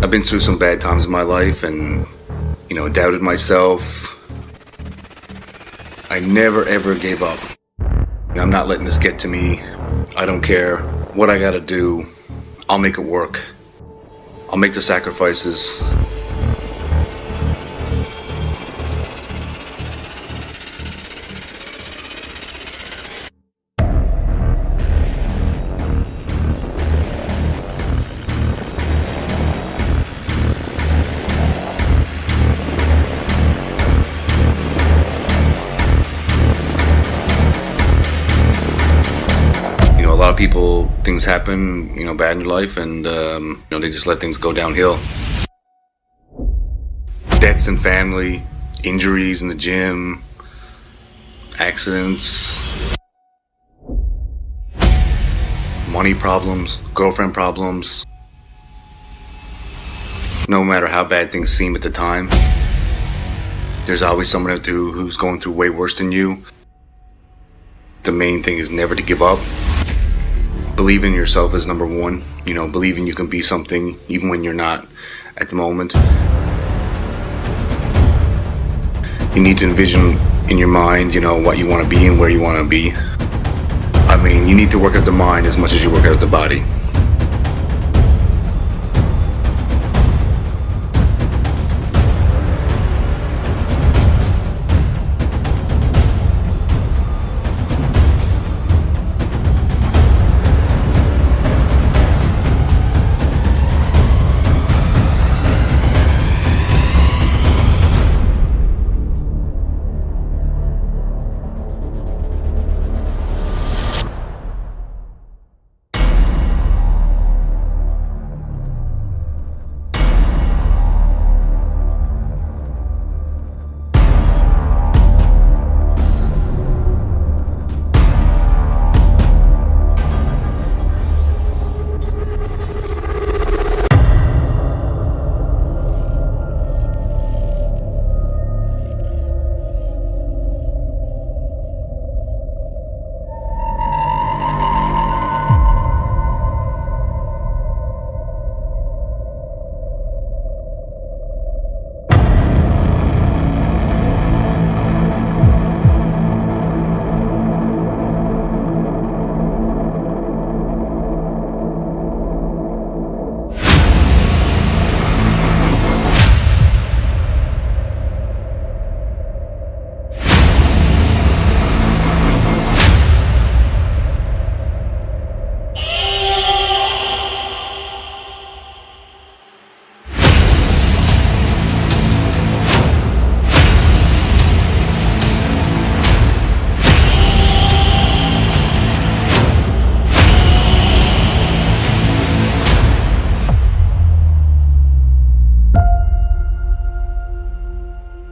I've been through some bad times in my life and, doubted myself. I never ever gave up. I'm not letting this get to me. I don't care what I gotta do. I'll make it work. I'll make the sacrifices. A lot of people, things happen, bad in your life, and they just let things go downhill. Deaths in family, injuries in the gym, accidents, money problems, girlfriend problems. No matter how bad things seem at the time, there's always someone out there who's going through way worse than you. The main thing is never to give up. Believe in yourself is number one. Believing you can be something even when you're not at the moment. You need to envision in your mind, what you want to be and where you want to be. You need to work out the mind as much as you work out the body.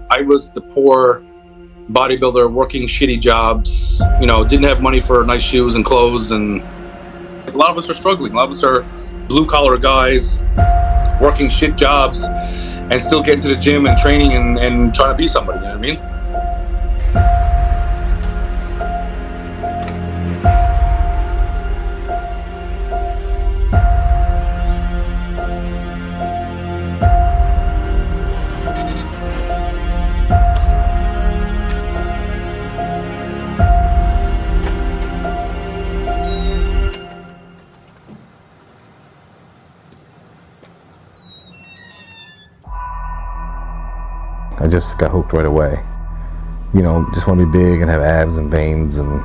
I was the poor bodybuilder working shitty jobs, didn't have money for nice shoes and clothes, and a lot of us are struggling. A lot of us are blue collar guys working shit jobs and still getting to the gym and training and trying to be somebody, you know what I mean? I just got hooked right away. Just want to be big and have abs and veins, and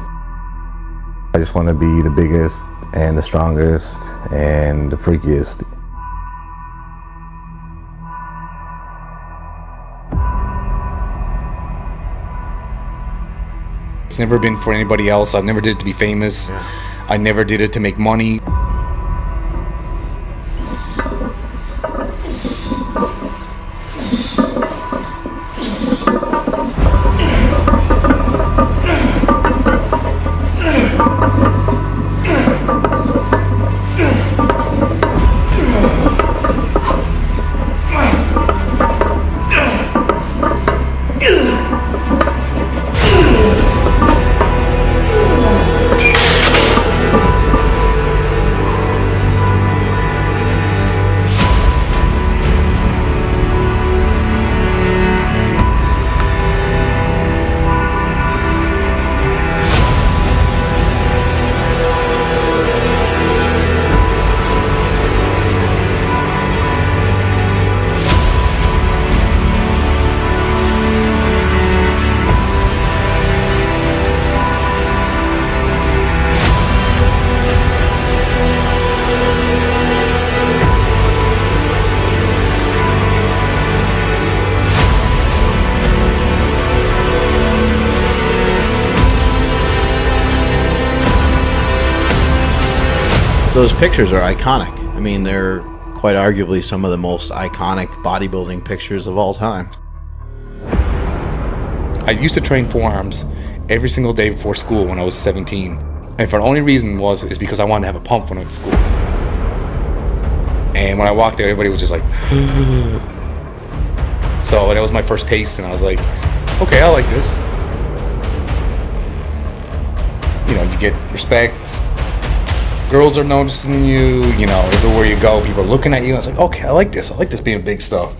I just want to be the biggest and the strongest and the freakiest. It's never been for anybody else. I've never did it to be famous. I never did it to make money. Those pictures are iconic. I mean, they're quite arguably some of the most iconic bodybuilding pictures of all time. I used to train forearms every single day before school when I was 17. And for the only reason is because I wanted to have a pump when I went to school. And when I walked there, everybody was just like, so that was my first taste, and I was like, okay, I like this. You know, you get respect. Girls are noticing you, you know, everywhere you go, people are looking at you. I was like, okay, I like this being big stuff.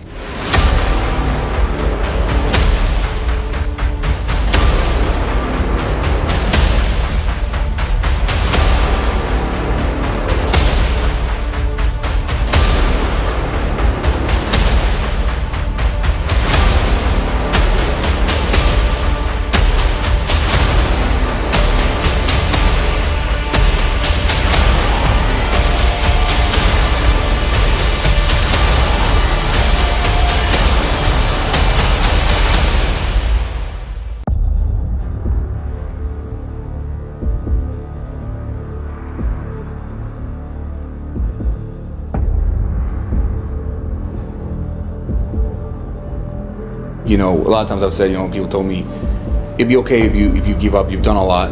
You know, a lot of times I've said, you know, people told me it'd be okay if you give up. You've done a lot.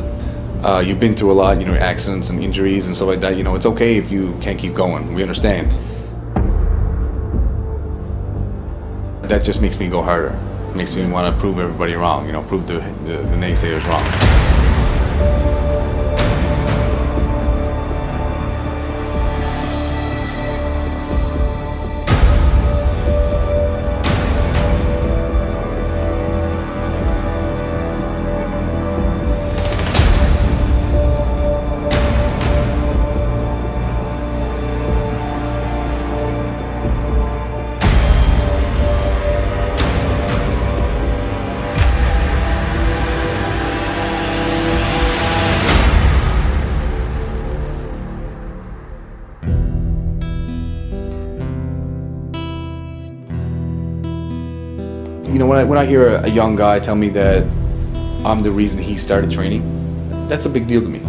You've been through a lot, you know, accidents and injuries and stuff like that. You know, it's okay if you can't keep going. We understand. That just makes me go harder. It makes me want to prove everybody wrong, you know, prove the naysayers wrong. You know, when I hear a young guy tell me that I'm the reason he started training, that's a big deal to me.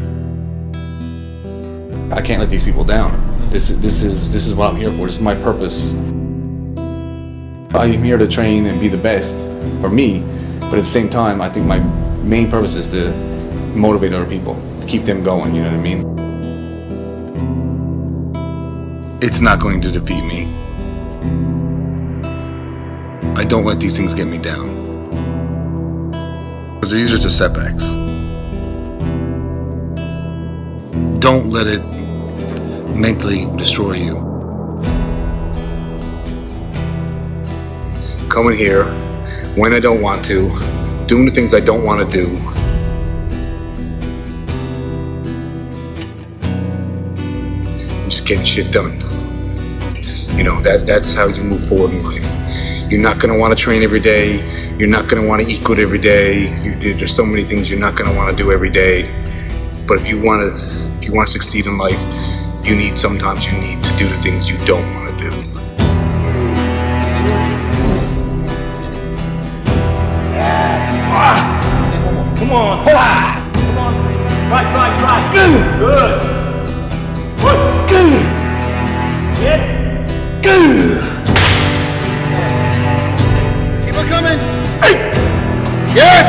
I can't let these people down. This is what I'm here for. This is my purpose. I'm here to train and be the best for me, but at the same time, I think my main purpose is to motivate other people, to keep them going. You know what I mean? It's not going to defeat me. I don't let these things get me down. Because these are just setbacks. Don't let it mentally destroy you. Coming here when I don't want to, doing the things I don't want to do. Just getting shit done. You know, that's how you move forward in life. You're not going to want to train every day. You're not going to want to eat good every day. There's so many things you're not going to want to do every day. But if you want to succeed in life, sometimes you need to do the things you don't want to do. Yes. Come on. Come on. Try. Good. Good. Hit. Good. Keep it coming. Yes.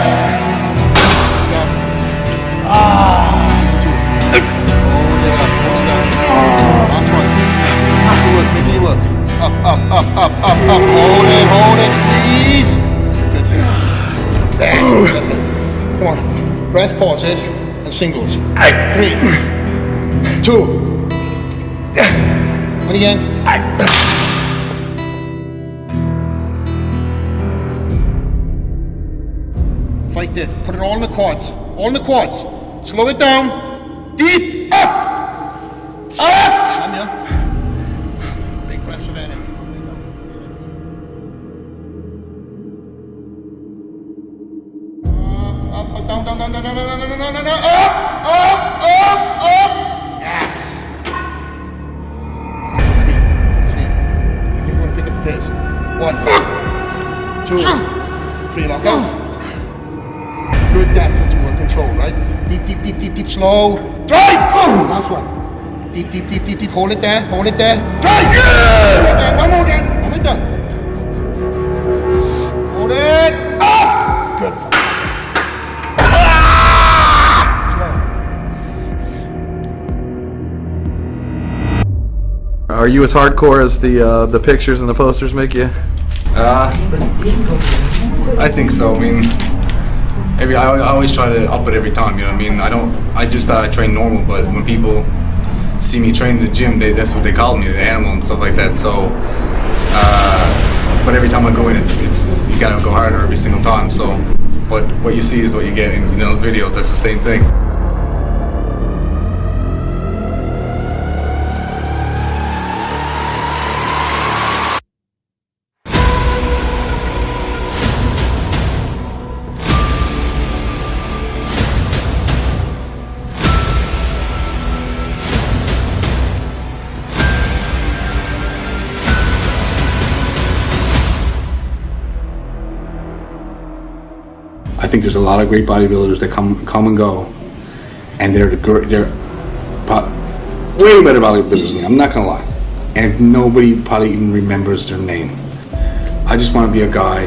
Last one. Make it work. Up. Hold it, squeeze. That's it. Come on. Press pauses and singles. 3, 2. And again. Fight it. Put it all in the quads. Slow it down. Deep. Up. And big breaths of air in. Up. Down. Up. Yes. See. If you want to pick up the pace. 1, 2, 3, lock out. Good depth into control, right? Deep, slow. Drive! Last one. deep, deep, deep, deep, deep. Hold it there, hold it there. Try! Yeah! One more again. Hold it there. Hold it up. Good. Are you as hardcore as the pictures and the posters make you? I think so. I mean, I always try to up it every time. You know what I mean? I just thought I train normal, but when people see me train in the gym, that's what they call me, the animal and stuff like that. So, but every time I go in, it's you gotta go harder every single time. So, but what you see is what you get in those videos. That's the same thing. I think there's a lot of great bodybuilders that come and go, and they're way better bodybuilders than me. I'm not gonna lie, and nobody probably even remembers their name. I just want to be a guy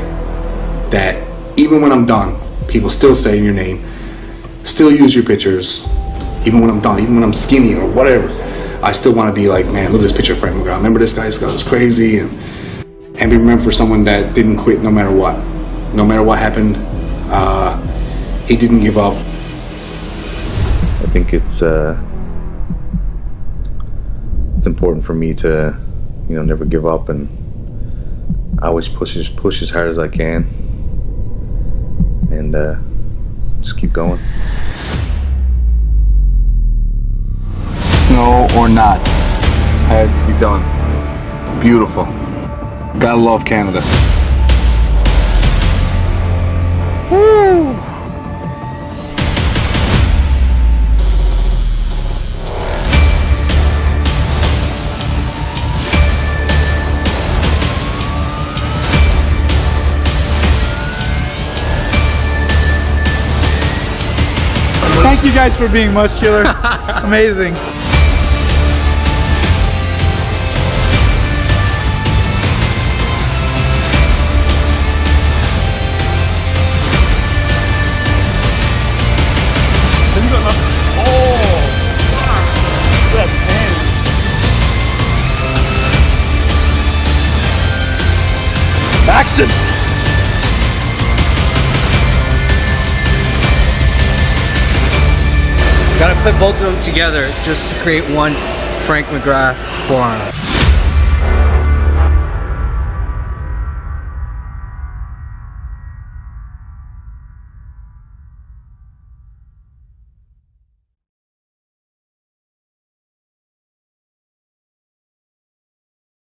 that even when I'm done, people still say your name, still use your pictures, even when I'm done, even when I'm skinny or whatever. I still want to be like, man, look at this picture of Frank Mcgrath. Remember this guy? This guy was crazy, and be remembered for someone that didn't quit no matter what. No matter what happened, he didn't give up. I think it's important for me to, never give up, and I always push as hard as I can, and just keep going. Snow or not, has to be done. Beautiful. Gotta love Canada. Woo! Thank you guys for being muscular. Amazing. Action! Gotta put both of them together just to create one Frank Mcgrath forearm.